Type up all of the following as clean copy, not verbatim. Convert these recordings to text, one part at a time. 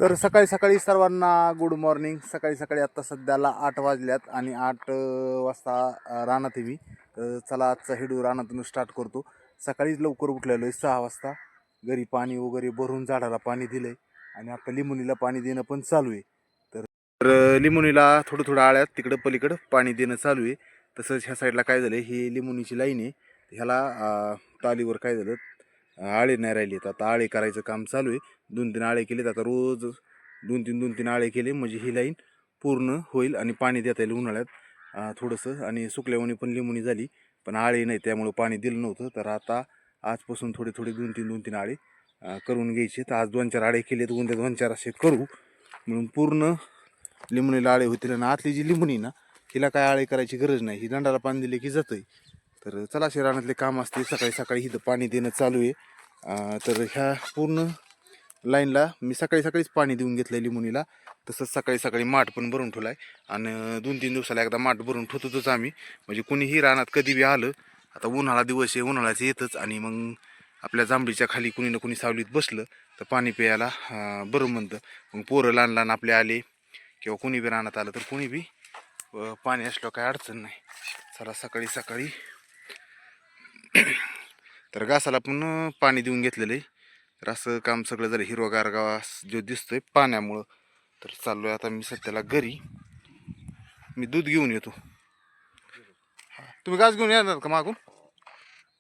तर सकाळी सकाळी सर्वांना गुड मॉर्निंग. सकाळी सकाळी आत्ता सध्याला 8 वाजल्यात आणि 8 वाजता रानात आहे मी. तर चला आजचा हिडू रानातून स्टार्ट करतो. सकाळीच लवकर उठलेलो आहे 6 वाजता. घरी पाणी वगैरे भरून झाडाला पाणी दिलंय आणि आता लिंबुनीला पाणी देणं पण चालू आहे. तर लिंबुनीला थोडं थोडं आळ्यात तिकडं पलीकडं पाणी देणं चालू आहे. तसंच ह्या साईडला काय झालं, ही लिंबुनीची लाईन आहे. ह्याला तालीवर काय झालं, आळे नाही राहिले. तर आता आळे करायचं काम चालू आहे. 2-3 आळे केलेत. आता रोज 2-3 आळे केले म्हणजे ही लाईन पूर्ण होईल आणि पाणी देता येईल उन्हाळ्यात थोडंसं. आणि सुकल्यामुळे पण लिंबुनी झाली, पण आळे नाही त्यामुळे पाणी दिलं नव्हतं. तर आता आजपासून थोडे थोडे 2-3 आळे करून घ्यायचे. तर आज 2-4 आळे केलेत, उद्या 2-4 असे करू म्हणून पूर्ण लिंबुनीला आळे होतील. आणि आतली जी लिंबुनी ना, हिला काय आळे करायची गरज नाही, ही दंडाला पाणी दिले की जातंय. तर चला रानातले काम असते. सकाळी सकाळी इथं पाणी देणं चालू आहे. तर ह्या पूर्ण लाईनला मी सकाळी सकाळीच पाणी देऊन घेतलं आहे लिंबुनीला. तसंच सकाळी सकाळी माठ पण भरून ठेवला आहे आणि 2-3 दिवसाला एकदा माठ भरून ठेवतोच आम्ही. म्हणजे कुणीही रानात कधी बी आलं, आता उन्हाळा दिवस आहे, उन्हाळ्याचं येतच आणि मग आपल्या जांभळीच्या खाली कुणी ना कुणी सावलीत बसलं तर पाणी प्यायला बरं म्हणतं. मग पोरं लहान लहान आपले आले किंवा कुणी बी रानात आलं तर कुणी बी पाणी असलं काय अडचण नाही. चला सकाळी सकाळी तर घासाला पण पाणी देऊन घेतलेलं आहे. तर असं काम सगळं झालं. हिरवागार घास जो दिसतोय पाण्यामुळं. तर चाललोय आता मी सध्याला घरी. मी दूध घेऊन येतो. तुम्ही घास घेऊन येणार का मागून?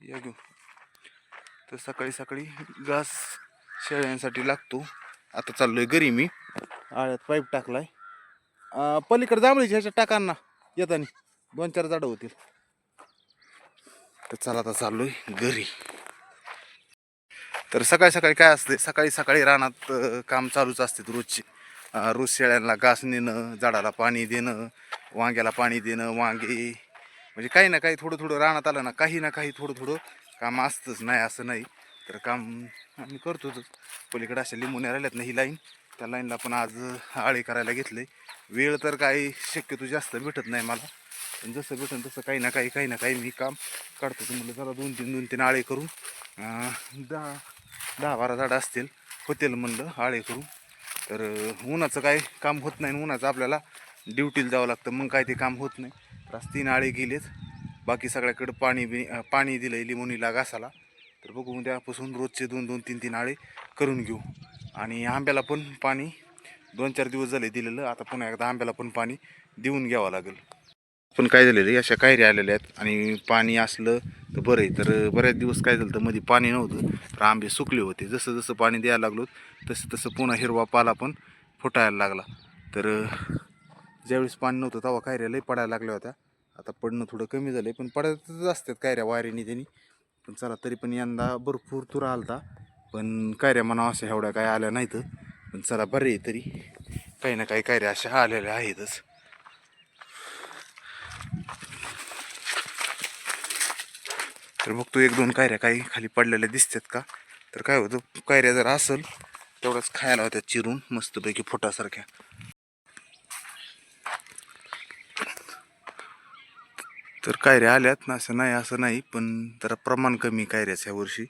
या घेऊन. तर सकाळी सकाळी घास शेळ्यांसाठी लागतो. आता चाललोय घरी मी. आळ्यात पाईप टाकलाय. पलीकडे जांभळीच्या ह्याच्या टाकांना येतानी 2-4 झाडं होतील. तर चला आता चाललोय घरी. तर सकाळी सकाळी काय असते, सकाळी सकाळी रानात काम चालूच असते रोजची. रोज शेळ्यांना घास नेणं, झाडाला पाणी देणं, वांग्याला पाणी देणं. वांगे म्हणजे काही ना काही थोडं थोडं रानात आलं ना, काही ना काही थोडं थोडं काम असतंच, नाही असं नाही. तर काम आम्ही करतोच. पलीकडे अशा लिंबुण्या राहिल्यात ना, ही लाईन, त्या लाईनला पण आज आळे करायला घेतले. वेळ तर काही शक्यतो जास्त भेटत नाही मला, पण जसं भेटन तसं काही ना काही मी काम काढतो. तुम्हाला जरा 2-3 आळे करून 10-12 झाडं असतील होतील म्हणलं आळे करून. तर उन्हाचं काय काम होत नाही, उन्हाचं आपल्याला ड्युटीला जावं लागतं, मग काय ते काम होत नाही. तर आज 3 आळे गेलेच. बाकी सगळ्याकडं पाणी दिलं आहे लिंबुनीला घासाला. तर बघू उद्यापासून रोजचे 2-2, 3-3 आळे करून घेऊ. आणि आंब्याला पण पाणी 2-4 दिवस झाले दिलेलं. आता पुन्हा एकदा आंब्याला पण पाणी देऊन घ्यावं लागेल. पण काय झालेलं आहे, अशा कायऱ्या आलेल्या आहेत आणि पाणी असलं तर बरं आहे. तर बऱ्याच दिवस काय झालं तर मध्ये पाणी नव्हतं, तर आंबे सुकले होते. जसं जसं पाणी द्यायला लागलो तसं तसं पुन्हा हिरवा पाला पण फुटायला लागला. तर ज्यावेळेस पाणी नव्हतं तेव्हा कायऱ्या लई पडायला लागल्या होत्या. आता पडणं थोडं कमी झालं आहे, पण पडायचंच असतात कायऱ्या वाऱ्याने त्यांनी. पण चला तरी पण यंदा भरपूर तुरा आलता, पण कायऱ्या म्हणा अशा एवढ्या काय आल्या नाहीत. पण चला बरे आहे, तरी काही ना काही कायऱ्या अशा आलेल्या आहेतच. तर बघतो 1-2 कायऱ्या काही खाली पडलेल्या दिसतात का. तर काय होतं, कायऱ्या जर असेल तेवढंच खायला होत्या चिरून मस्तपैकी फुटासारख्या. तर कायऱ्या आल्यात ना, असं नाही, पण जरा प्रमाण कमी कायऱ्याच ह्या वर्षी.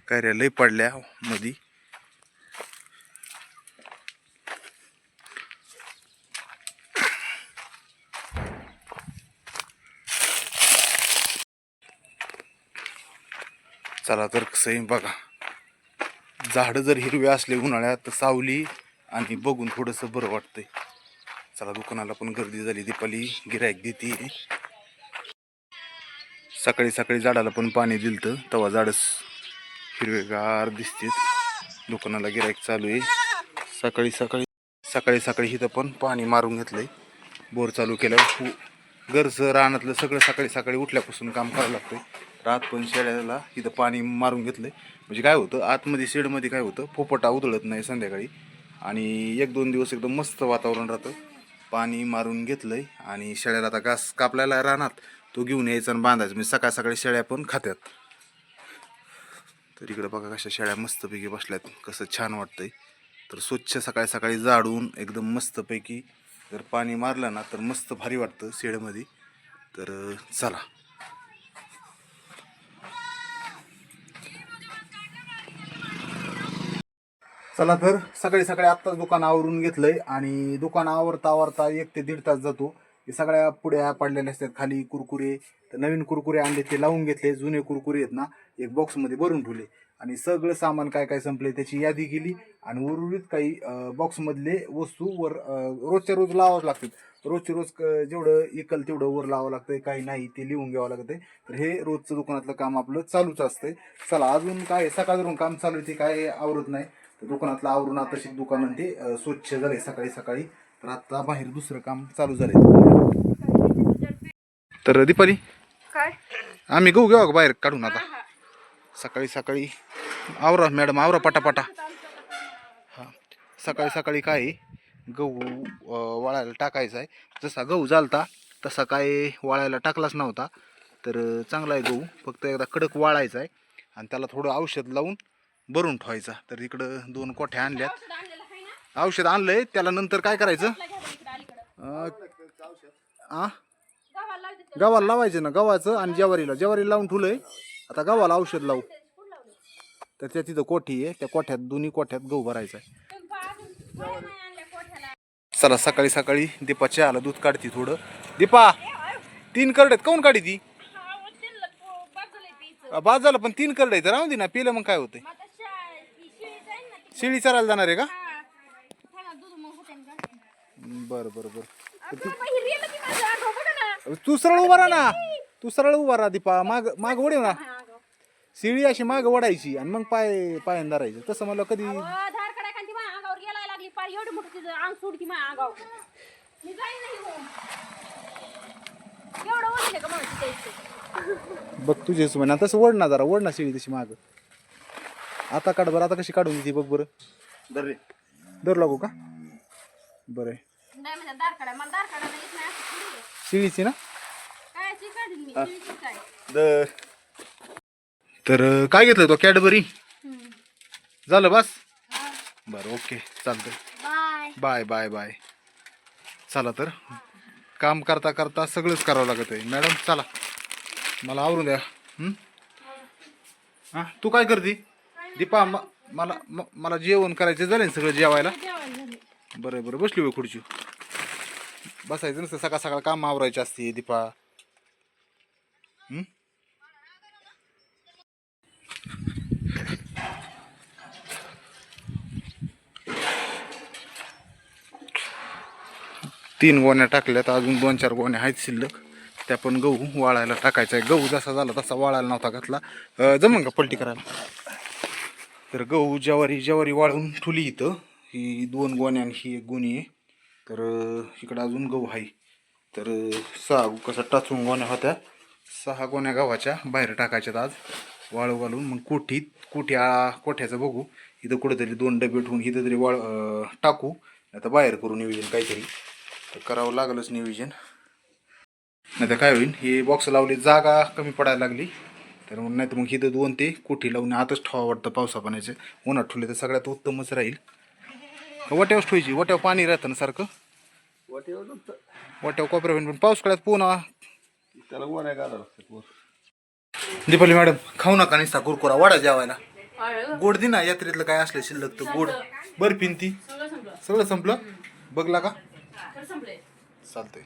कायऱ्या लई पडल्या मधी. चला तर कसं आहे बघा, झाडं जर हिरवे असले उन्हाळ्यात तर सावली आणि बघून थोडंसं बरं वाटतंय. चला दुकानाला पण गर्दी झाली, दीपाली गिरायक देते. सकाळी सकाळी झाडाला पण पाणी दिलं तेव्हा झाडच हिरवेगार दिसते. दुकानाला गिरायक चालू आहे. सकाळी सकाळी इथं पण पाणी मारून घेतलंय. बोर चालू केल्यावर घरचं रानातलं सगळं सकाळी सकाळी उठल्यापासून काम करावं लागतंय. रात पण शेळ्याला इथं पाणी मारून घेतलंय. म्हणजे काय होतं, आतमध्ये शेडमध्ये काय होतं, पोपटा उधळत नाही संध्याकाळी. आणि 1-2 दिवस एकदम मस्त वातावरण राहतं. पाणी मारून घेतलंय आणि शेळ्याला आता घास कापल्याला रानात, तो घेऊन यायचा आणि बांधायचा. म्हणजे सकाळ सकाळी शेळ्या पण खात्यात. तर इकडं बघा कशा शेळ्या मस्तपैकी बसल्यात, कसं छान वाटतंय. तर स्वच्छ सकाळी सकाळी झाडून एकदम मस्तपैकी जर पाणी मारलं ना तर मस्त भारी वाटतं शेडमध्ये. तर चला चला तर सकाळी सकाळी आत्ताच दुकान आवरून घेतलंय आणि दुकान आवरता आवरता 1 ते 1.5 तास जातो. हे सगळ्या पुड्या पडलेल्या असतात खाली कुरकुरे, तर नवीन कुरकुरे आणले ते लावून घेतले. जुने कुरकुरे आहेत ना एक बॉक्समध्ये भरून ठेवले आणि सगळं सामान काय काय संपले त्याची यादी केली आणि उर्वरित काही बॉक्समधले वस्तू वर रोजच्या रोज लावावं लागतात. रोजचे रोज जेवढं इकल तेवढं वर लावावं लागतंय, काही नाही ते लिहून घ्यावं लागतंय. तर हे रोजचं दुकानातलं काम आपलं चालूच असतंय. चला अजून काय सकाळवरून काम चालू आहे ते काय आवरत नाही. तर दुकानातलं आवरून आता दुकान ते स्वच्छ झाले सकाळी सकाळी. तर आता बाहेर दुसरं काम चालू झालंय. तर दीपाली काय आम्ही गहू घेऊ का बाहेर काढून आता सकाळी सकाळी. आवरा मॅडम आवरा पटापटा. हां सकाळी सकाळी काय गहू वाळायला टाकायचा आहे. जसा गहू झालता तसा काय वाळायला टाकलाच नव्हता. तर चांगला आहे गहू, फक्त एकदा कडक वाळायचा आहे आणि त्याला थोडं औषध लावून भरून ठेवायचा. तर इकडं 2 कोठ्या आणल्यात. औषध आणलंय त्याला. नंतर काय करायचं गव्हाला लावायचं ना, गव्हाचं आणि ज्वारीला लावून ठेवलंय. आता गव्हाला औषध लावू. तर त्या तिथं कोठी आहे, त्या कोठ्यात दोन्ही कोठ्यात गहू भरायचा आहे. चला सकाळी सकाळी दीपा चहाला दूध काढती थोडं. दीपा 3 करड आहेत काऊन काढी ती? बाद झालं पण 3 करड आहेत राहू दे ना, पिलं मग काय होतंय. शेळी चरायला जाणार आहे का? बरं बरं बरं. तू सरळ उभा राहा ना, तू सरळ उभा राहा दीपा. माग वडीव ना, शिळी अशी माग वडायची आणि मग पायान धरायचं. तसं मला कधी बघ तुझे म्हणा तसं वड ना, जरा वड ना शिळी तशी माग. आता काढ बरं. आता कशी काढून देते बघ बरं. धर रे, धर लागू का? बरं शिळीची ना. तर काय घेतलं तो कॅडबरी झालं बस. बरं ओके चालतंय. Bye bye bye. चला तर काम करता करता सगळंच करावं लागत आहे. मॅडम चला मला आवरून द्या. हां तू काय करते दीपा? मला जेवण करायचं झालं ना सगळं जेवायला. बरं बरं बसली होय खुर्ची. बसायचं नसतं, सकाळ सकाळ काम आवरायचे असते दीपा. तीन गोण्या टाकल्यात, अजून 2-4 गोण्या आहेत शिल्लक. त्या पण गहू वाळायला टाकायचा आहे. गहू जसा झाला तसा वाळायला नव्हता घातला. जमन का पलटी करायला? तर गहू ज्वारी वाळून ठुली इथं. ही 2 गोण्या आणि ही 1 गोणी आहे. तर इकडं अजून गहू आहे. तर 6 कसं टाचून गोण्या होत्या. 6 गोण्या गव्हाच्या बाहेर टाकायच्यात आज वाळू घालून. मग कोठ्याचं बघू. इथं कुठेतरी 2 डबे ठेवून इथं तरी टाकू, नाही तर बाहेर करू नियोजन काहीतरी. तर करावं लागलंच नियोजन, नाही तर काय होईल. हे बॉक्स लावले जागा कमी पडायला लागली. तर नाही तर मग इथं 2 ते कोठी लावून आतच ठेवा वाटतं. पावसा पाण्याचं उन्हात ठेवले तर सगळ्यात उत्तमच राहील. वट्यावर ठेवायची, वट्यावर पाणी राहतं ना सारखं. वट्यावर कोपऱ्या पण पाऊस काळात पुन्हा त्याला गोण्या घालावं लागतात. दीपाली मॅडम खाऊ नका निसता कुरकुरा, वाडा जेवायला. गोड दे ना, यात्रेतलं काय असलं शिल्लक तर गोड. बर्फीन ती सगळं संपलं. बघला का? चालतंय.